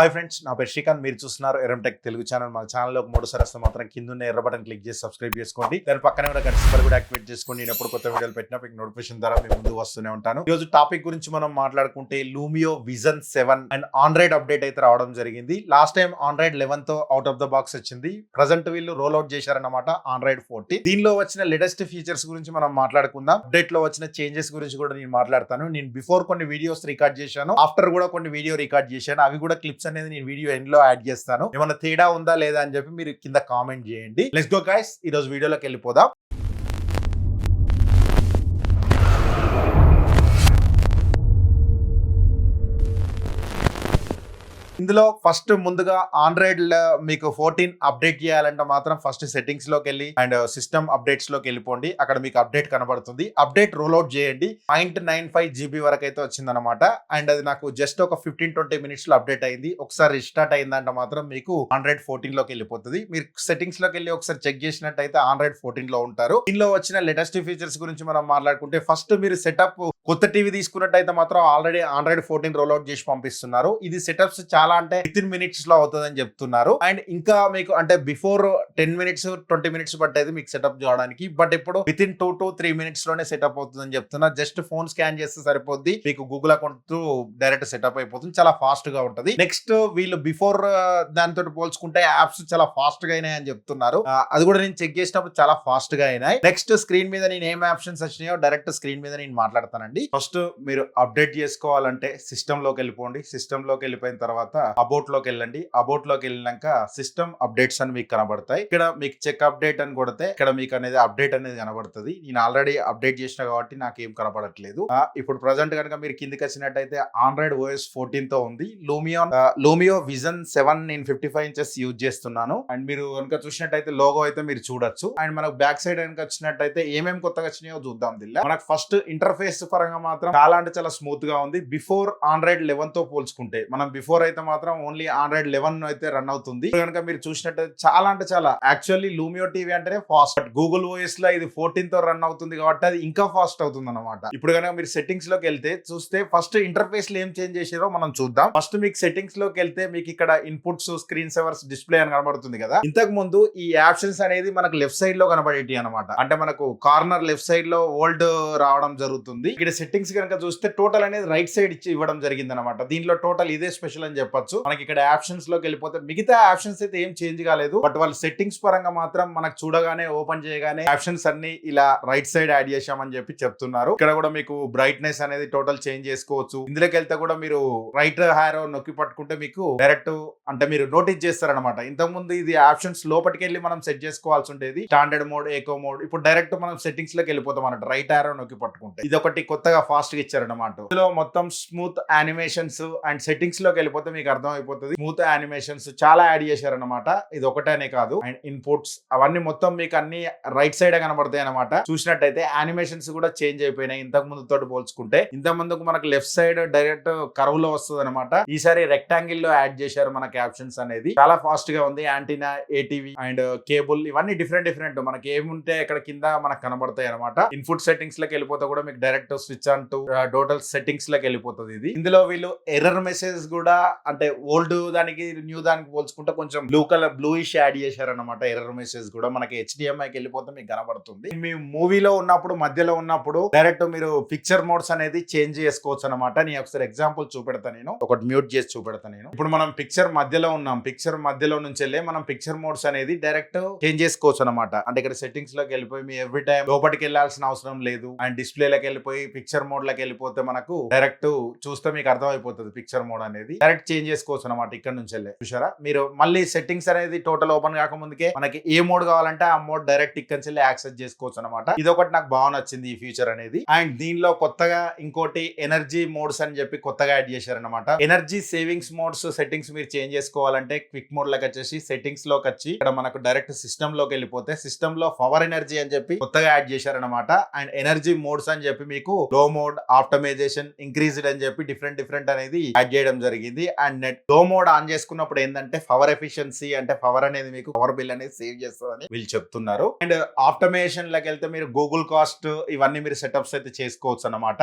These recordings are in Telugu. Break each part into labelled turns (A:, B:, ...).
A: హాయ్ ఫ్రెండ్స్, నా పేరు శ్రీకాంత్. మీరు చూస్తున్నారు ఎరం టెక్ తెలుగు ఛానల్. మన ఛానల్లో ఒక మూడోసారి వస్తే మాత్రం కింద ఉన్న ఎర్ర బటన్ క్లిక్ చేసి సబ్స్క్రైబ్ చేసుకోండి. దాని పక్కనే ఉన్న గంట సింబల్ కూడా యాక్టివేట్ చేసుకోండి. నేను ఎప్పుడు కొత్త వీడియోలు పెట్టినా మీకు నోటిఫికేషన్ ద్వారా మీ ముందు వస్తూనే ఉంటాను. ఈ రోజు టాపిక్ గురించి మనం మాట్లాడుకుంటే Lumière vision 7 and Android update అయితే రావడం జరిగింది. లాస్ట్ టైం ఆండ్రాయిడ్ 11 తో అవుట్ ఆఫ్ ద బాక్స్ వచ్చింది. ప్రజెంట్ వీళ్ళు రోల్ అవుట్ చేశారన్నమాట ఆండ్రాయిడ్ 14. దీనిలో వచ్చిన లేటెస్ట్ ఫీచర్స్ గురించి మనం మాట్లాడుకుందాం. అప్డేట్ లో వచ్చిన చేంజెస్ గురించి కూడా నేను మాట్లాడతాను. నేను బిఫోర్ కొన్ని వీడియోస్ రికార్డ్ చేశాను, ఆఫ్టర్ కూడా కొన్ని వీడియో రికార్డ్ చేశాను. అవి కూడా క్లిప్స్ అనేది నేను వీడియో ఎండ్ లో యాడ్ చేస్తాను. ఏమైనా తేడా ఉందా లేదా అని చెప్పి మీరు కింద కామెంట్ చేయండి. లెట్స్ గో గైస్, ఈ రోజు వీడియోలోకి వెళ్ళిపోదాం. ఇందులో ఫస్ట్ ముందుగా ఆండ్రాయిడ్ మీకు 14 అప్డేట్ చేయాలంటే మాత్రం ఫస్ట్ సెట్టింగ్స్ లోకి వెళ్ళి అండ్ సిస్టమ్ అప్డేట్స్ లోకి వెళ్ళిపోండి. అక్కడ మీకు అప్డేట్ కనబడుతుంది. అప్డేట్ రోల్ అవుట్ చేయండి. 0.95 GB వరకు అయితే వచ్చిందనమాట. అండ్ అది నాకు జస్ట్ ఒక 15-20 మినిట్స్ లో అప్డేట్ అయింది. ఒకసారి రిస్టార్ట్ అయిందంటే మాత్రం మీకు ఆండ్రాయిడ్ 14 లోకి వెళ్ళిపోతుంది. మీరు సెట్టింగ్స్ లోకి వెళ్ళి ఒకసారి చెక్ చేసినట్టయితే ఆండ్రాయిడ్ 14 లో ఉంటారు. దీనిలో వచ్చిన లేటెస్ట్ ఫీచర్స్ గురించి మనం మాట్లాడుకుంటే ఫస్ట్ మీరు సెటప్ కొత్త టీవీ తీసుకున్నట్టయితే మాత్రం ఆల్రెడీ ఆండ్రాయిడ్ 14 రోల్ అవుట్ చేసి పంపిస్తున్నారు. ఇది సెటప్స్ చాలా అంటే 15 మినిట్స్ లో అవుతుందని చెప్తున్నారు. అండ్ ఇంకా మీకు అంటే బిఫోర్ 10 మినిట్స్ 20 మినిట్స్ పట్టేది మీకు సెటప్ చేయడానికి. బట్ ఇప్పుడు వితిన్ 2 to 3 మినిట్స్ లోనే సెటప్ అవుతుందని చెప్తున్నారు. జస్ట్ ఫోన్ స్కాన్ చేస్తే సరిపోద్ది. మీకు గూగుల్ అకౌంట్ డైరెక్ట్ సెటప్ అయిపోతుంది. చాలా ఫాస్ట్ గా ఉంటది. నెక్స్ట్ వీళ్ళు బిఫోర్ దానితో పోల్చుకుంటే యాప్స్ చాలా ఫాస్ట్ గా అయినాయి అని చెప్తున్నారు. అది కూడా నేను చెక్ చేసినప్పుడు చాలా ఫాస్ట్ గా అయినాయి. నెక్స్ట్ స్క్రీన్ మీద నేను ఏం ఆప్షన్స్ వచ్చినాయో డైరెక్ట్ స్క్రీన్ మీద నేను మాట్లాడతానండి. ఫస్ట్ మీరు అప్డేట్ చేసుకోవాలంటే సిస్టమ్ లోకి వెళ్ళిపోండి. సిస్టమ్ లోకి వెళ్ళిపోయిన తర్వాత అబౌట్ లోకి వెళ్ళండి. అబౌట్ లోకి వెళ్ళినాక సిస్టమ్ అప్డేట్స్ అని మీకు కనబడతాయి. ఇక్కడ మీకు చెక్ అప్డేట్ అని కొడితే ఇక్కడ మీకు అనేది అప్డేట్ అనేది కనబడుతుంది. నేను ఆల్రెడీ అప్డేట్ చేసిన కాబట్టి నాకు ఏం కనబడట్లేదు. ఇప్పుడు ప్రజెంట్ కనుక మీరు కిందికి వచ్చినట్టయితే ఆండ్రాయిడ్ OS 14 తో ఉంది. లూమియో విజన్ 7 నేను 55 ఇంచెస్ యూజ్ చేస్తున్నాను. అండ్ మీరు కనుక చూసినట్టయితే లోగో అయితే మీరు చూడొచ్చు. అండ్ మనకు బ్యాక్ సైడ్ కనుక వచ్చినట్టయితే ఏమేమి కొత్తగా వచ్చినాయో చూద్దాం. దీనిలో మనకు ఫస్ట్ ఇంటర్ఫేస్ పరంగా మాత్రం చాలా అంటే చాలా స్మూత్ గా ఉంది. బిఫోర్ ఆండ్రాయిడ్ 11 తో పోల్చుకుంటే మనం బిఫోర్ అయితే మాత్రం ఓన్లీ ఆండ్రాయిడ్ 11 అయితే రన్ అవుతుంది. కనుక మీరు చూసినట్టయితే చాలా అంటే చాలా యాక్చువల్లీ లూమియో టీవీ అంటేనే ఫాస్ట్. బట్ గూగుల్ OS లో ఇది 14 తో రన్ అవుతుంది కాబట్టి అది ఇంకా ఫాస్ట్ అవుతుంది అనమాట. ఇప్పుడు కనుక మీరు సెట్టింగ్స్ లోకి వెళ్తే చూస్తే ఫస్ట్ ఇంటర్ఫేస్ లో ఏం చేంజ్ చేసారో మనం చూద్దాం. ఫస్ట్ మీకు సెట్టింగ్స్ లోకి వెళ్తే మీకు ఇక్కడ ఇన్పుట్స్, స్క్రీన్ సేవర్స్, డిస్ప్లే అని కనబడుతుంది కదా. ఇంతకు ముందు ఈ ఆప్షన్స్ అనేది మనకు లెఫ్ట్ సైడ్ లో కనబడేటి అనమాట. అంటే మనకు కార్నర్ లెఫ్ట్ సైడ్ లో ఓల్డ్ రావడం జరుగుతుంది. ఇక్కడ సెట్టింగ్స్ కనుక చూస్తే టోటల్ అనేది రైట్ సైడ్ ఇచ్చి ఇవ్వడం జరిగింది అనమాట. దీనిలో టోటల్ ఇదే స్పెషల్ అని చెప్పొచ్చు. మనకి ఇక్కడ ఆప్షన్స్ లోకి వెళ్ళిపోతే మిగతా ఆప్షన్స్ అయితే ఏం చేంజ్ కాలేదు. బట్ వాళ్ళ సెట్టింగ్స్ పరంగా మాత్రం మనకు చూడగానే ఓపెన్ చేయగానే ఆప్షన్స్ అన్ని ఇలా రైట్ సైడ్ యాడ్ చేశామని చెప్పి చెప్తున్నారు. ఇక్కడ కూడా మీకు బ్రైట్నెస్ అనేది టోటల్ చేంజ్ చేసుకోవచ్చు. ఇందులోకి వెళ్తే కూడా మీరు రైట్ హ్యారో నొక్కి పట్టుకుంటే మీకు డైరెక్ట్ అంటే మీరు నోటీస్ చేస్తారనమాట. ఇంతకు ముందు ఇది ఆప్షన్స్ లోపలికి వెళ్ళి మనం సెట్ చేసుకోవాల్సి ఉండేది. Standard mode, echo mode. ఇప్పుడు డైరెక్ట్ మనం సెట్టింగ్స్ లోకి వెళ్ళిపోతాం అన్నట్టు. రైట్ హ్యారో నొక్కి పట్టుకుంటే ఇది ఒకటి కొత్తగా ఫాస్ట్ గా ఇచ్చారనమాట. ఇందులో మొత్తం స్మూత్ యానిమేషన్స్ అండ్ సెట్టింగ్స్ లోకి వెళ్ళిపోతే మీకు అర్థం అయిపోతుంది. స్మూత్ యానిమేషన్స్ చాలా యాడ్ చేశారనమాట. ఇది ఒకటేనే కాదు. అండ్ ఇన్పుట్స్ అవన్నీ మొత్తం మీకు అన్ని రైట్ సైడ్ కనబడతాయి అనమాట. చూసినట్టయితే యానిమేషన్స్ కూడా చేంజ్ అయిపోయినాయి ఇంతకు ముందు తోటి పోల్చుకుంటే. ఇంత ముందుకు మనకు లెఫ్ట్ సైడ్ డైరెక్ట్ కర్వ్ లో వస్తుంది అనమాట. ఈసారి రెక్టాంగిల్ లో యాడ్ చేశారు మన క్యాప్షన్స్ అనేది. చాలా ఫాస్ట్ గా ఉంది. యాంటీనా, ఏటీవీ అండ్ కేబుల్ ఇవన్నీ డిఫరెంట్ మనకి ఏముంటే ఇక్కడ కింద మనకు కనబడతాయి అనమాట. ఇన్పుట్ సెట్టింగ్స్ లోకి వెళ్ళిపోతే కూడా మీకు direct switch on to total settings లోకి వెళ్ళిపోతుంది. ఇది ఇందులో వీళ్ళు ఎర్రర్ మెసేజ్ కూడా అంటే ఓల్డ్ దానికి న్యూ దానికి పోల్చుకుంటే కొంచెం బ్లూయిష్ యాడ్ చేశారనమాట. ఎర్రర్ మెసేజ్ కూడా మనకి HDMIకి వెళ్ళిపోతే మీకు కనబడుతుంది. మీ మూవీలో ఉన్నప్పుడు మధ్యలో ఉన్నప్పుడు డైరెక్ట్ మీరు పిక్చర్ మోడ్స్ అనేది చేంజ్ చేసుకోవచ్చు అనమాట. నేను ఒకసారి ఎగ్జాంపుల్ చూపెడతా. నేను ఒకటి మ్యూట్ చేసి చూపెడతా. నేను ఇప్పుడు మనం పిక్చర్ మధ్యలో ఉన్నాం. పిక్చర్ మధ్యలో నుంచి వెళ్ళి మనం పిక్చర్ మోడ్స్ అనేది డైరెక్ట్ చేంజ్ చేసుకోవచ్చు అనమాట. అంటే ఇక్కడ సెట్టింగ్స్ లోకి వెళ్ళిపోయి మీ ఎవ్రీ టైం లోపలికి వెళ్ళాల్సిన అవసరం లేదు. అండ్ డిస్ప్లే లోకి వెళ్ళిపోయి పిక్చర్ మోడ్ లోకి వెళ్ళిపోతే మనకు డైరెక్ట్ చూస్తే మీకు అర్థం అయిపోతుంది. పిక్చర్ మోడ్ అనేది డైరెక్ట్ చేంజ్ చేసుకోవచ్చు అనమాట. ఇక్కడ నుంచి వెళ్ళి చూసారా మీరు. మళ్ళీ సెట్టింగ్స్ అనేది టోటల్ ఓపెన్ కాకముందుకే మనకి ఏ మోడ్ కావాలంటే ఆ మోడ్ డైరెక్ట్ ఇక్కడ నుంచి యాక్సెస్ చేసుకోవచ్చు అనమాట. ఇది ఒకటి నాకు బాగా నచ్చింది ఈ ఫీచర్ అనేది. అండ్ దీనిలో కొత్తగా ఇంకోటి ఎనర్జీ మోడ్స్ అని చెప్పి కొత్తగా యాడ్ చేశారనమాట. ఎనర్జీ సేవింగ్స్ మోడ్స్ సెట్టింగ్స్ మీరు చేంజ్ చేసుకోవాలంటే క్విక్ మోడ్ లోకి వచ్చేసి సెట్టింగ్స్ లోకి వచ్చి ఇక్కడ మనకు డైరెక్ట్ సిస్టమ్ లోకి వెళ్ళిపోతే సిస్టమ్ లో పవర్ ఎనర్జీ అని చెప్పి కొత్తగా యాడ్ చేశారనమాట. అండ్ ఎనర్జీ మోడ్స్ అని చెప్పి మీకు లో మోడ్, ఆప్టమైజేషన్, ఇంక్రీజ్డ్ అని చెప్పి డిఫరెంట్ అనేది యాడ్ చేయడం జరిగింది. అండ్ అండ్ నెట్ లో మోడ్ ఆన్ చేసుకున్నప్పుడు ఏంటంటే పవర్ ఎఫిషియన్సీ అంటే పవర్ అనేది మీకు పవర్ బిల్ అనేది సేవ్ చేస్తుందని వీళ్ళు చెప్తున్నారు. అండ్ ఆప్టమేషన్ లకి వెళ్తే మీరు గూగుల్ కాస్ట్ ఇవన్నీ మీరు సెటప్స్ అయితే చేసుకోవచ్చు అనమాట.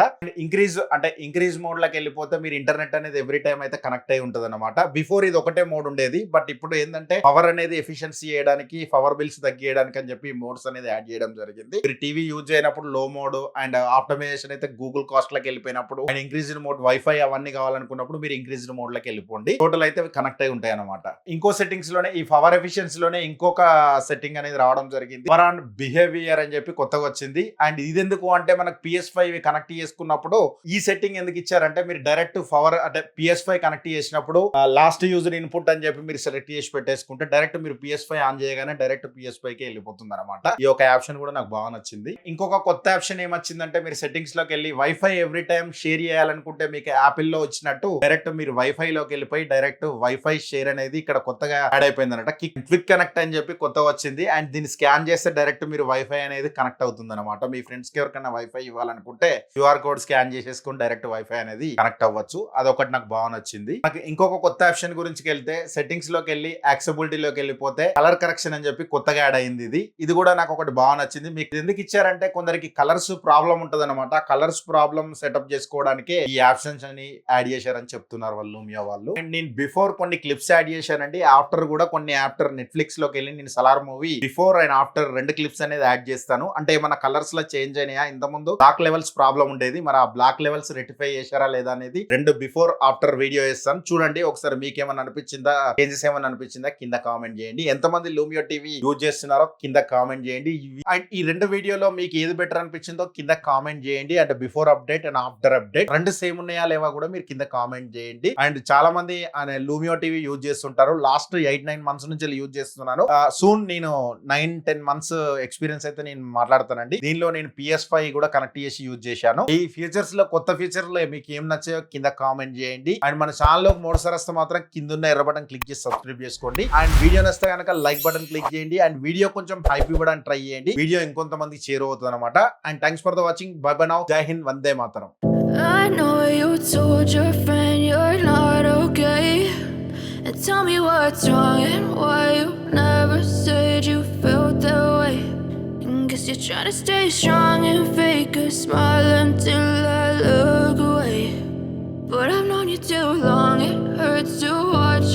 A: ఇంక్రీజ్ మోడ్ లకి వెళ్ళిపోతే మీరు ఇంటర్నెట్ అనేది ఎవ్రీ టైం అయితే కనెక్ట్ అయి ఉంటుంది అనమాట. బిఫోర్ ఇది ఒకటే మోడ్ ఉండేది, బట్ ఇప్పుడు ఏంటంటే పవర్ అనేది ఎఫిషియన్సీ చేయడానికి పవర్ బిల్స్ తగ్గియడానికి అని చెప్పి మోడ్స్ అనేది యాడ్ చేయడం జరిగింది. మీరు టీవీ యూజ్ అయినప్పుడు లో మోడ్ అండ్ ఆప్టమైజేషన్ అయితే గూగుల్ కాస్ట్ లకి వెళ్ళిపోయినప్పుడు అండ్ ఇంక్రీజ్డ్ మోడ్ వైఫై అవన్నీ కావాలనుకున్నప్పుడు మీరు ఇంక్రీజ్డ్ మోడ్ లకి వెళ్ళిపోండి. టోటల్ అయితే కనెక్ట్ అయి ఉంటాయి అనమాట. ఇంకో సెట్టింగ్స్ లోనే ఈ పవర్ ఎఫిషియన్సీ లోనే ఇంకొక సెట్టింగ్ అనేది రావడం జరిగింది. పవర్ అండ్ బిహేవియర్ అని చెప్పి కొత్తగా వచ్చింది. అండ్ ఇది ఎందుకు అంటే మనకు PS5 కనెక్ట్ చేసుకున్నప్పుడు ఈ సెట్టింగ్ ఎందుకు ఇచ్చారంటే మీరు డైరెక్ట్ పవర్ అంటే PS5 కనెక్ట్ చేసినప్పుడు లాస్ట్ యూజర్ ఇన్పుట్ అని చెప్పి మీరు సెలెక్ట్ చేసి పెట్టేసుకుంటే డైరెక్ట్ మీరు PS5 ఆన్ చేయగానే డైరెక్ట్ PS5 కి వెళ్ళిపోతుంది అనమాట. ఈ ఒక ఆప్షన్ కూడా నాకు బాగా నచ్చింది. ఇంకొక కొత్త ఆప్షన్ ఏమొచ్చిందంటే మీరు సెట్టింగ్స్ లోకి వెళ్ళి వైఫై ఎవ్రీ టైం షేర్ చేయాలనుకుంటే మీకు యాపిల్ లో వచ్చినట్టు డైరెక్ట్ మీరు వైఫై లోకి వెళ్ళిపోయి డైరెక్ట్ వైఫై షేర్ అనేది ఇక్కడ కొత్తగా యాడ్ అయిపోయింది అనమాట. క్విక్ కనెక్ట్ అని చెప్పి కొత్తగా వచ్చింది. అండ్ దీన్ని స్కాన్ చేస్తే డైరెక్ట్ మీరు వైఫై అనేది కనెక్ట్ అవుతుంది అనమాట. మీ ఫ్రెండ్స్ కి ఎవరికైనా వైఫై ఇవ్వాలనుకుంటే QR కోడ్ స్కాన్ చేసేసుకుని డైరెక్ట్ వైఫై అనేది కనెక్ట్ అవ్వచ్చు. అదొకటి నాకు బాగా నచ్చింది. నాకు ఇంకొక కొత్త ఆప్షన్ గురించి వెళ్తే సెట్టింగ్స్ లోకి వెళ్ళి యాక్సెసిబిలిటీ లోకి వెళ్ళిపోతే కలర్ కరెక్షన్ అని చెప్పి కొత్తగా యాడ్ అయింది. ఇది కూడా నాకు ఒకటి బాగా నచ్చింది. మీకు ఎందుకు ఇచ్చారంటే కొందరికి కలర్స్ ప్రాబ్లం ఉంటది అనమాట. కలర్స్ ప్రాబ్లం సెటప్ చేసుకోవడానికి ఈ ఆప్షన్స్ అని యాడ్ చేశారని చెప్తున్నారు వాళ్ళు లూమియా వాళ్ళు. అండ్ నేను బిఫోర్ కొన్ని క్లిప్స్ యాడ్ చేశానండి. ఆఫ్టర్ కూడా కొన్ని ఆఫ్టర్ నెట్ఫ్లిక్స్ లోకి వెళ్ళి నేను Salaar movie before and after 2 clips అనేది యాడ్ చేస్తాను. అంటే ఏమన్నా కలర్స్ లో చేంజ్ అయినాయా, ఇంత ముందు బ్లాక్ లెవెల్స్ ప్రాబ్లం ఉండేది, మరి ఆ బ్లాక్ లెవెల్స్ రెక్టిఫై చేశారా లేదా అనేది 2 బిఫోర్ ఆఫ్టర్ వీడియో చేస్తాను చూడండి. ఒకసారి మీకేమన్నా అనిపించిందా, చేంజెస్ ఏమన్నా అనిపించిందా కింద కామెంట్ చేయండి. ఎంతమంది లూమియో టీవీ యూజ్ చేస్తున్నారో కింద కామెంట్ చేయండి. అండ్ ఈ 2 వీడియోలో మీకు ఏది బెటర్ అనిపించిందో కింద కామెంట్ చేయండి. అంటే before update and after update 2 same ఉన్నాయా లేవా కూడా మీరు కింద కామెంట్ చేయండి. అండ్ చాలా మంది లూమియో టీవీ యూజ్ చేస్తుంటారు. లాస్ట్ 8-9 మంత్స్ నుంచి యూజ్ చేస్తున్నాను. సూన్ నేను 9-10 మంత్స్ ఎక్స్పీరియన్స్ అయితే నేను మాట్లాడతానండి. దీనిలో నేను PS5 కూడా కనెక్ట్ చేసి యూజ్ చేశాను. ఈ ఫీచర్స్ లో కొత్త ఫీచర్ లో మీకు ఏం నచ్చాయో కింద కామెంట్ చేయండి. అండ్ మన ఛానల్ లో మూడోసారి వస్తే మాత్రం కింద ఉన్న ఎర్ర బటన్ క్లిక్ చేసి సబ్స్క్రైబ్ చేసుకోండి. అండ్ వీడియో నచ్చితే కనుక లైక్ బటన్ క్లిక్ చేయండి. అండ్ వీడియో కొంచెం హైప్ ఇవ్వడానికి ట్రై చేయండి. వీడియో ఇంకొంతమందికి చేరువవుతుంది అనమాట. And thanks for the watching. By by now. జై Hind. Vande Mataram.
B: I know you told your friend you're not okay, and tell me what's wrong and why you never said you felt that way. Guess you're trying to stay strong and fake a smile until I look away, but I've known you too long, it hurts to watch your